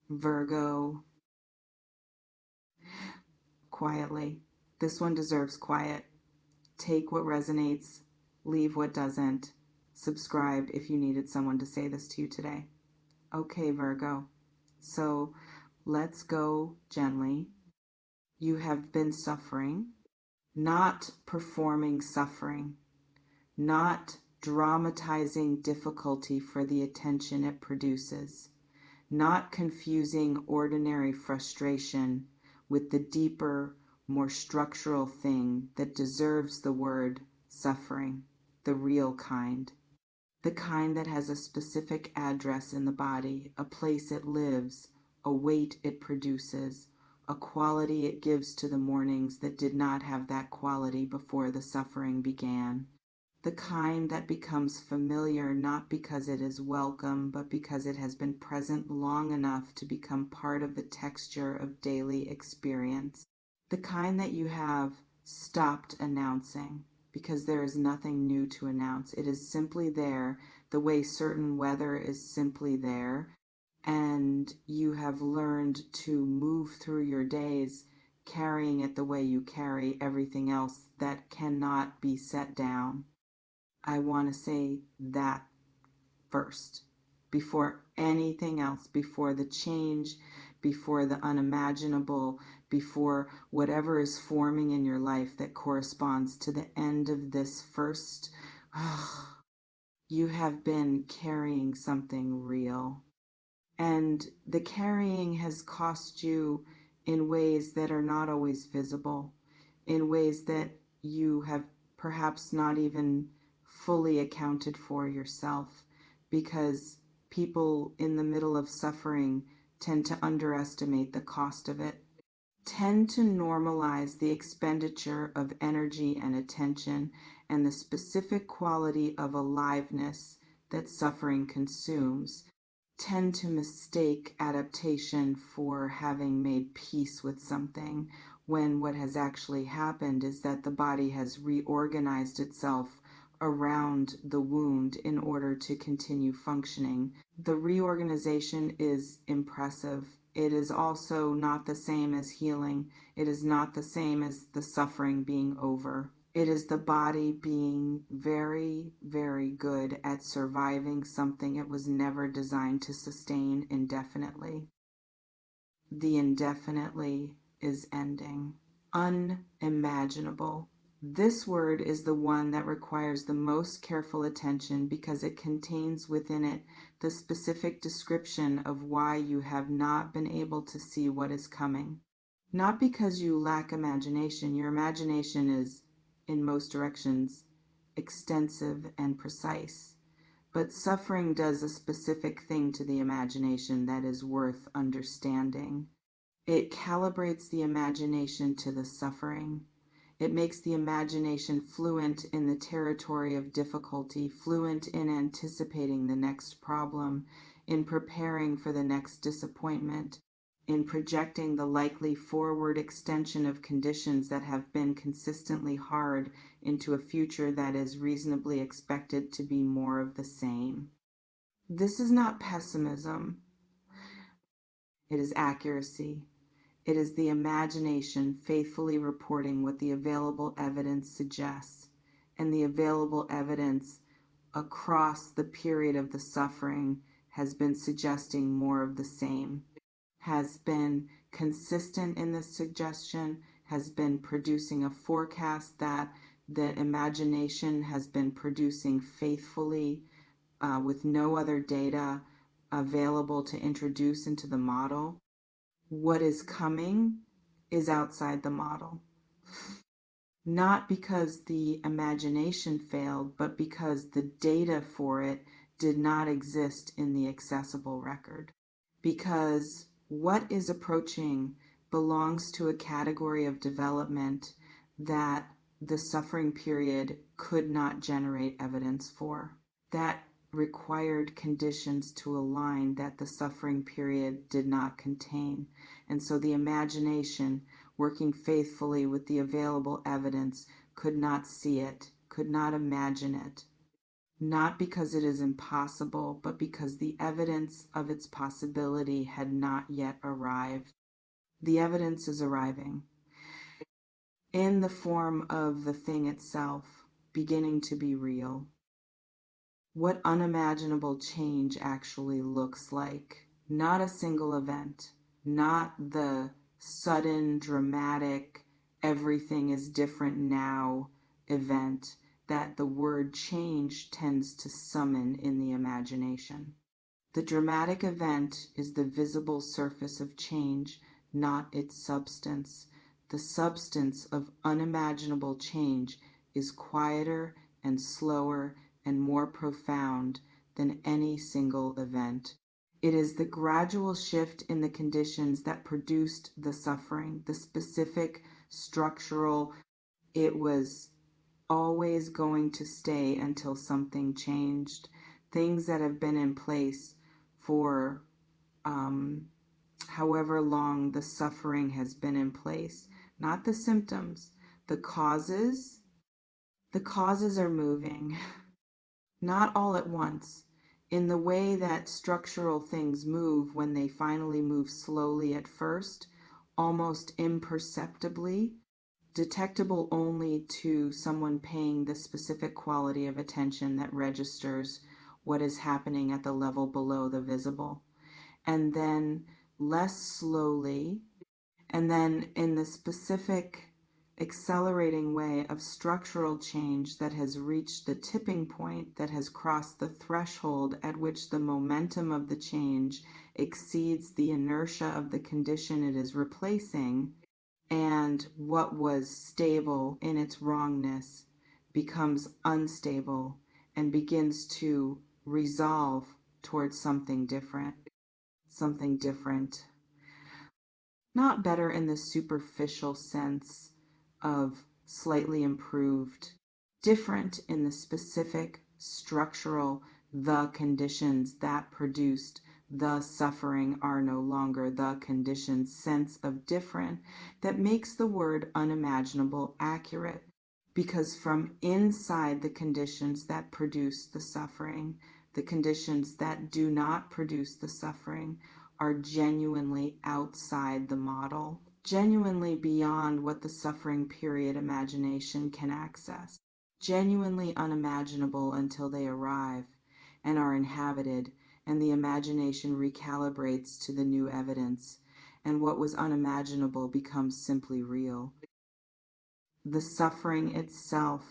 Virgo, quietly. This one deserves quiet. Take what resonates, leave what doesn't. Subscribe if you needed someone to say this to you today. Okay, Virgo. So let's go gently. You have been suffering, not performing suffering, not dramatizing difficulty for the attention it produces, not confusing ordinary frustration with the deeper, more structural thing that deserves the word suffering, the real kind. The kind that has a specific address in the body, a place it lives, a weight it produces, a quality it gives to the mornings that did not have that quality before the suffering began. The kind that becomes familiar not because it is welcome, but because it has been present long enough to become part of the texture of daily experience. The kind that you have stopped announcing, because there is nothing new to announce. It is simply there, the way certain weather is simply there, and you have learned to move through your days carrying it the way you carry everything else that cannot be set down. I want to say that first, before anything else, before the change, before the unimaginable, before whatever is forming in your life that corresponds to the end of this first. You have been carrying something real. And the carrying has cost you in ways that are not always visible, in ways that you have perhaps not even fully accounted for yourself, because people in the middle of suffering tend to underestimate the cost of it, tend to normalize the expenditure of energy and attention and the specific quality of aliveness that suffering consumes, tend to mistake adaptation for having made peace with something, when what has actually happened is that the body has reorganized itself around the wound in order to continue functioning. The reorganization is impressive. It is also not the same as healing. It is not the same as the suffering being over. It is the body being very, very good at surviving something it was never designed to sustain indefinitely. The indefinitely is ending. Unimaginable. This word is the one that requires the most careful attention because it contains within it the specific description of why you have not been able to see what is coming. Not because you lack imagination. Your imagination is, in most directions, extensive and precise. But suffering does a specific thing to the imagination that is worth understanding. It calibrates the imagination to the suffering. It makes the imagination fluent in the territory of difficulty, fluent in anticipating the next problem, in preparing for the next disappointment, in projecting the likely forward extension of conditions that have been consistently hard into a future that is reasonably expected to be more of the same. This is not pessimism. It is accuracy. It is the imagination faithfully reporting what the available evidence suggests, and the available evidence across the period of the suffering has been suggesting more of the same, has been consistent in this suggestion, has been producing a forecast that the imagination has been producing faithfully with no other data available to introduce into the model. What is coming is outside the model. Not because the imagination failed, but because the data for it did not exist in the accessible record. Because what is approaching belongs to a category of development that the suffering period could not generate evidence for. That required conditions to align that the suffering period did not contain. And so the imagination, working faithfully with the available evidence, could not see it, could not imagine it. not because it is impossible, but because the evidence of its possibility had not yet arrived. The evidence is arriving in the form of the thing itself beginning to be real. What unimaginable change actually looks like. Not a single event, not the sudden, dramatic, everything is different now event that the word change tends to summon in the imagination. The dramatic event is the visible surface of change, not its substance. The substance of unimaginable change is quieter and slower and more profound than any single event. It is the gradual shift in the conditions that produced the suffering, the specific structural. It was always going to stay until something changed. Things that have been in place for however long the suffering has been in place, not the symptoms, the causes. The causes are moving, not all at once, in the way that structural things move when they finally move slowly at first, almost imperceptibly, detectable only to someone paying the specific quality of attention that registers what is happening at the level below the visible. And then less slowly, and then in the specific accelerating way of structural change that has reached the tipping point, that has crossed the threshold at which the momentum of the change exceeds the inertia of the condition it is replacing, and what was stable in its wrongness becomes unstable and begins to resolve towards something different. Something different. Not better in the superficial sense of slightly improved, different in the specific structural, the conditions that produced the suffering are no longer the conditions, sense of different that makes the word unimaginable accurate, because from inside the conditions that produce the suffering, the conditions that do not produce the suffering are genuinely outside the model, genuinely beyond what the suffering period imagination can access, genuinely unimaginable until they arrive and are inhabited, and the imagination recalibrates to the new evidence, and what was unimaginable becomes simply real. The suffering itself,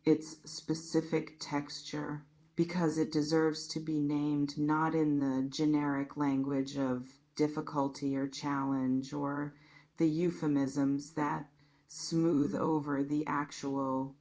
its specific texture, because it deserves to be named not in the generic language of difficulty or challenge or the euphemisms that smooth over the actual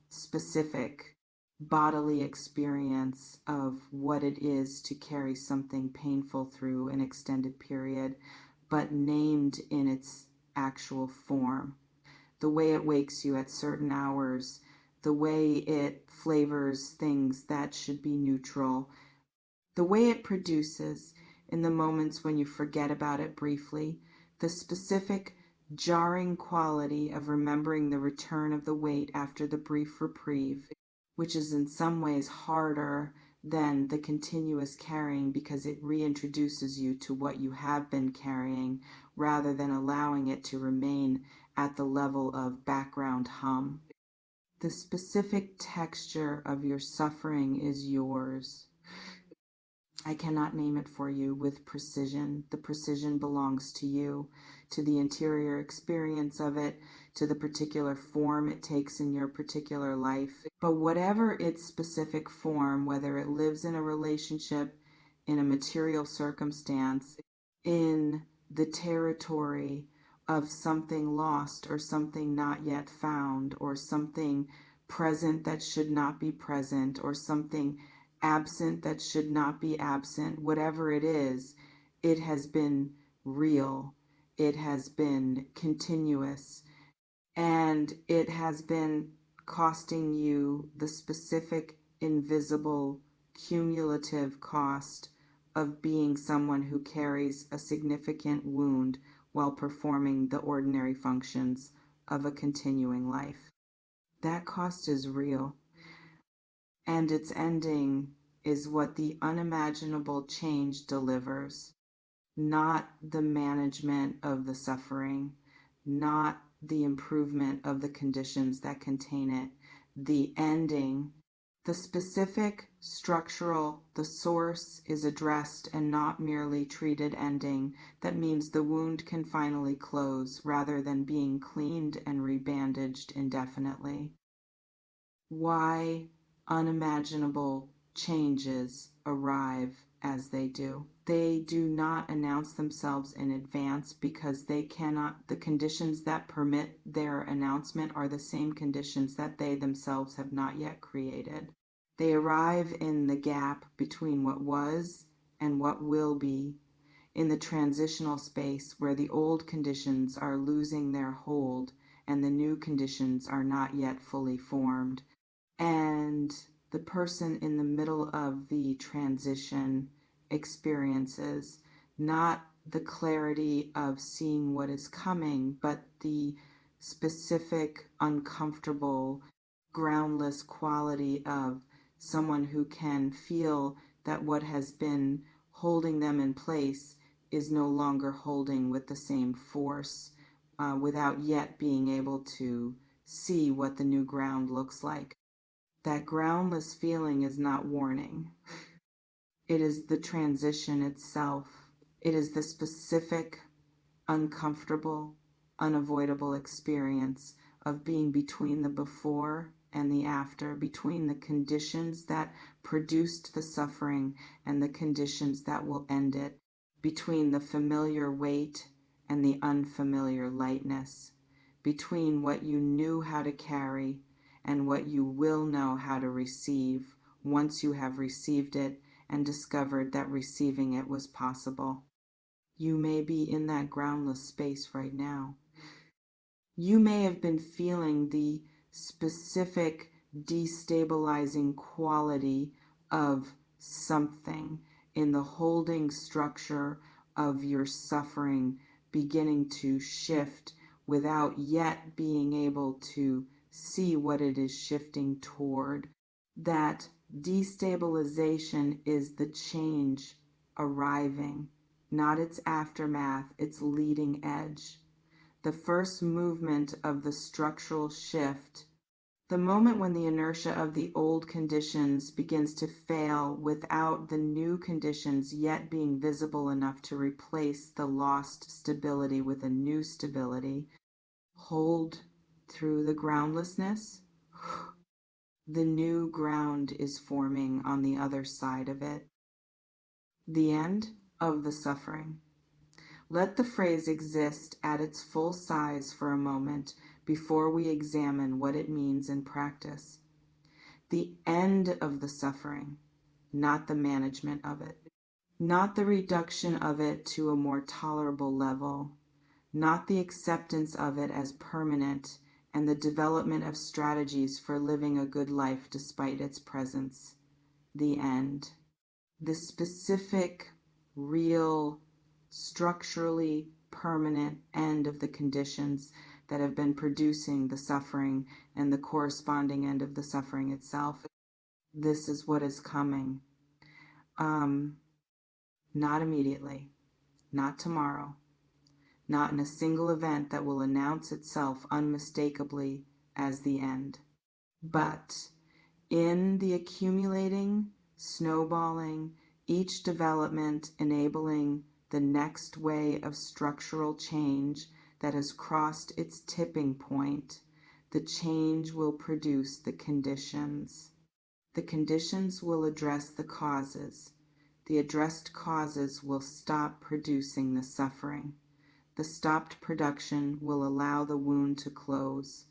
specific bodily experience of what it is to carry something painful through an extended period, but named in its actual form. The way it wakes you at certain hours, the way it flavors things that should be neutral, the way it produces, in the moments when you forget about it briefly, the specific jarring quality of remembering the return of the weight after the brief reprieve, which is in some ways harder than the continuous carrying because it reintroduces you to what you have been carrying rather than allowing it to remain at the level of background hum. The specific texture of your suffering is yours. I cannot name it for you with precision. The precision belongs to you, to the interior experience of it, to the particular form it takes in your particular life. But whatever its specific form, whether it lives in a relationship, in a material circumstance, in the territory of something lost or something not yet found, or something present that should not be present, or something absent that should not be absent, whatever it is, it has been real, it has been continuous, and it has been costing you the specific, invisible, cumulative cost of being someone who carries a significant wound while performing the ordinary functions of a continuing life. That cost is real. and its ending is what the unimaginable change delivers, not the management of the suffering, not the improvement of the conditions that contain it. The ending, the specific, structural, the source is addressed and not merely treated ending. That means the wound can finally close rather than being cleaned and rebandaged indefinitely. Why unimaginable changes arrive as they do. They do not announce themselves in advance because they cannot. The conditions that permit their announcement are the same conditions that they themselves have not yet created. They arrive in the gap between what was and what will be, in the transitional space where the old conditions are losing their hold and the new conditions are not yet fully formed. And the person in the middle of the transition experiences not the clarity of seeing what is coming, but the specific, uncomfortable, groundless quality of someone who can feel that what has been holding them in place is no longer holding with the same force, without yet being able to see what the new ground looks like. That groundless feeling is not warning. It is the transition itself. It is the specific, uncomfortable, unavoidable experience of being between the before and the after, between the conditions that produced the suffering and the conditions that will end it, between the familiar weight and the unfamiliar lightness, between what you knew how to carry and what you will know how to receive once you have received it and discovered that receiving it was possible. You may be in that groundless space right now. You may have been feeling the specific destabilizing quality of something in the holding structure of your suffering beginning to shift without yet being able to see what it is shifting toward. That destabilization is the change arriving, not its aftermath, its leading edge. The first movement of the structural shift, the moment when the inertia of the old conditions begins to fail without the new conditions yet being visible enough to replace the lost stability with a new stability. Hold through the groundlessness. The new ground is forming on the other side of it. The end of the suffering. Let the phrase exist at its full size for a moment before we examine what it means in practice. The end of the suffering, not the management of it, not the reduction of it to a more tolerable level, not the acceptance of it as permanent and the development of strategies for living a good life despite its presence. The end. The specific, real, structurally permanent end of the conditions that have been producing the suffering and the corresponding end of the suffering itself. This is what is coming. Not immediately, not tomorrow, not in a single event that will announce itself unmistakably as the end, but in the accumulating, snowballing, each development enabling the next way of structural change that has crossed its tipping point. The change will produce the conditions. The conditions will address the causes. The addressed causes will stop producing the suffering. The stopped production will allow the wound to close.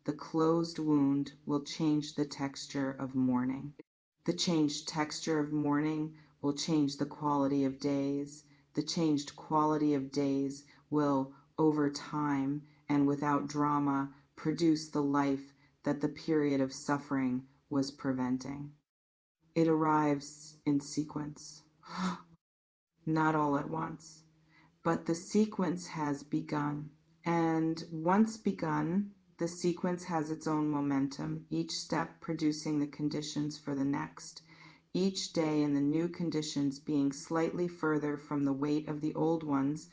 The closed wound will change the texture of mourning. The changed texture of mourning will change the quality of days. The changed quality of days will, over time and without drama, produce the life that the period of suffering was preventing. It arrives in sequence, not all at once, but the sequence has begun. And once begun, The sequence has its own momentum, each step producing the conditions for the next, each day in the new conditions being slightly further from the weight of the old ones,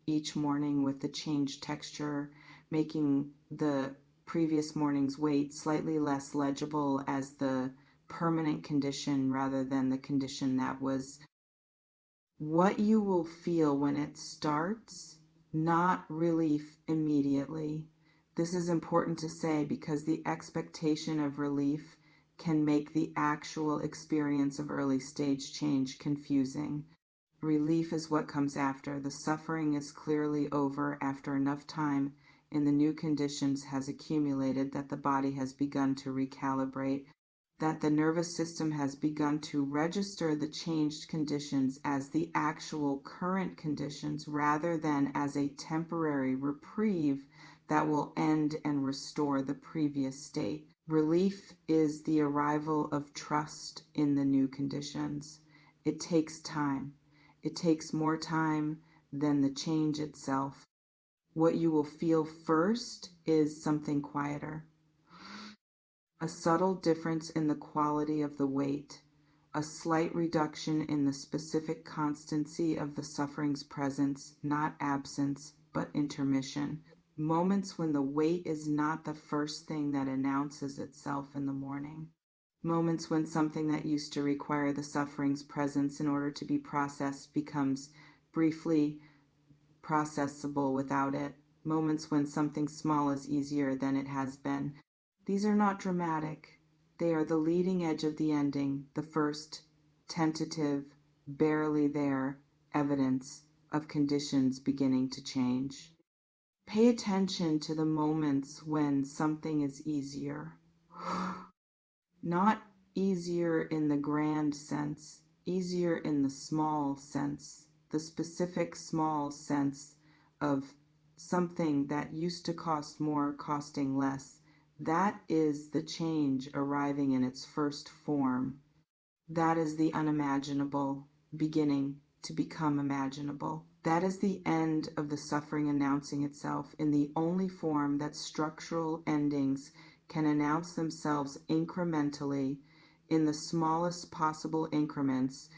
each morning with the changed texture, making the previous morning's weight slightly less legible as the permanent condition rather than the condition that was. What you will feel when it starts, not relief immediately. This is important to say because the expectation of relief can make the actual experience of early stage change confusing. Relief is what comes after. The suffering is clearly over after enough time in the new conditions has accumulated that the body has begun to recalibrate, that the nervous system has begun to register the changed conditions as the actual current conditions rather than as a temporary reprieve that will end and restore the previous state. Relief is the arrival of trust in the new conditions. It takes time. It takes more time than the change itself. What you will feel first is something quieter. A subtle difference in the quality of the weight, a slight reduction in the specific constancy of the suffering's presence, not absence, but intermission. Moments when the weight is not the first thing that announces itself in the morning. Moments when something that used to require the suffering's presence in order to be processed becomes briefly processable without it. Moments when something small is easier than it has been. These are not dramatic. They are the leading edge of the ending, the first, tentative, barely there evidence of conditions beginning to change. Pay attention to the moments when something is easier. Not easier in the grand sense, easier in the small sense, the specific small sense of something that used to cost more costing less. That is the change arriving in its first form. That is the unimaginable beginning to become imaginable. That is the end of the suffering announcing itself in the only form that structural endings can announce themselves incrementally in the smallest possible increments,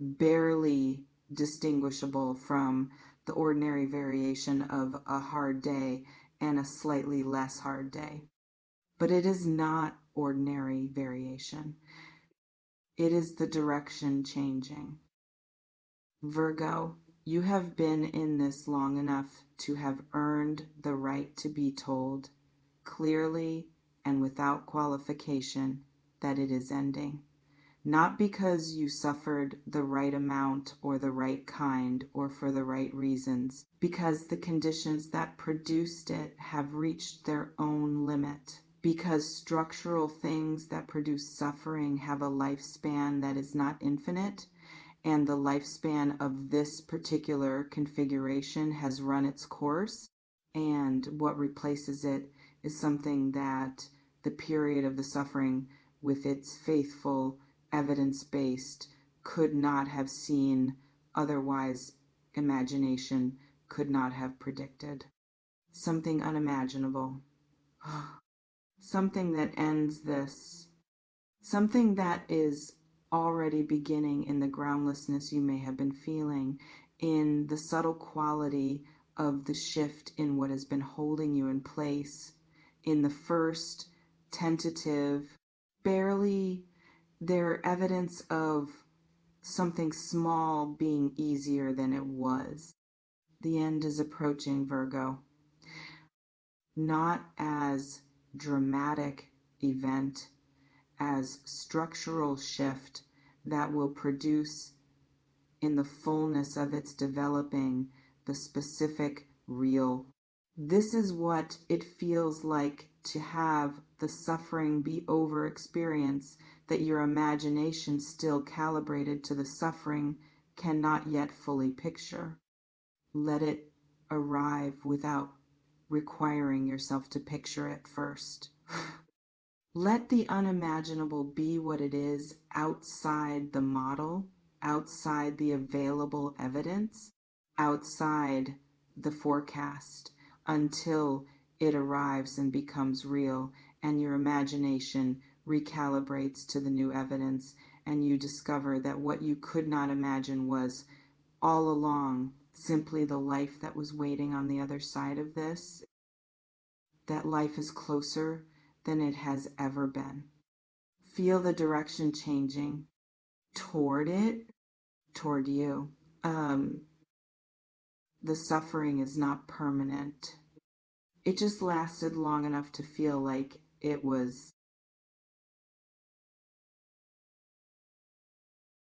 barely distinguishable from the ordinary variation of a hard day and a slightly less hard day. But it is not ordinary variation. It is the direction changing. Virgo, you have been in this long enough to have earned the right to be told, clearly and without qualification, that it is ending. Not because you suffered the right amount or the right kind or for the right reasons, because the conditions that produced it have reached their own limit. Because structural things that produce suffering have a lifespan that is not infinite, and the lifespan of this particular configuration has run its course, and what replaces it is something that the period of the suffering with its faithful, evidence-based, could not have seen, otherwise imagination could not have predicted. Something unimaginable. Something that ends this. Something that is already beginning in the groundlessness you may have been feeling, in the subtle quality of the shift in what has been holding you in place, in the first tentative, barely there evidence of something small being easier than it was. The end is approaching, Virgo. Not as dramatic event, as structural shift that will produce in the fullness of its developing the specific real. This is what it feels like to have the suffering be over experience that your imagination still calibrated to the suffering cannot yet fully picture. Let it arrive without requiring yourself to picture it first. Let the unimaginable be what it is outside the model, outside the available evidence, outside the forecast, until it arrives and becomes real, and your imagination recalibrates to the new evidence, and you discover that what you could not imagine was all along simply the life that was waiting on the other side of this, that life is closer than it has ever been. Feel the direction changing toward it, toward you. The suffering is not permanent. It just lasted long enough to feel like it was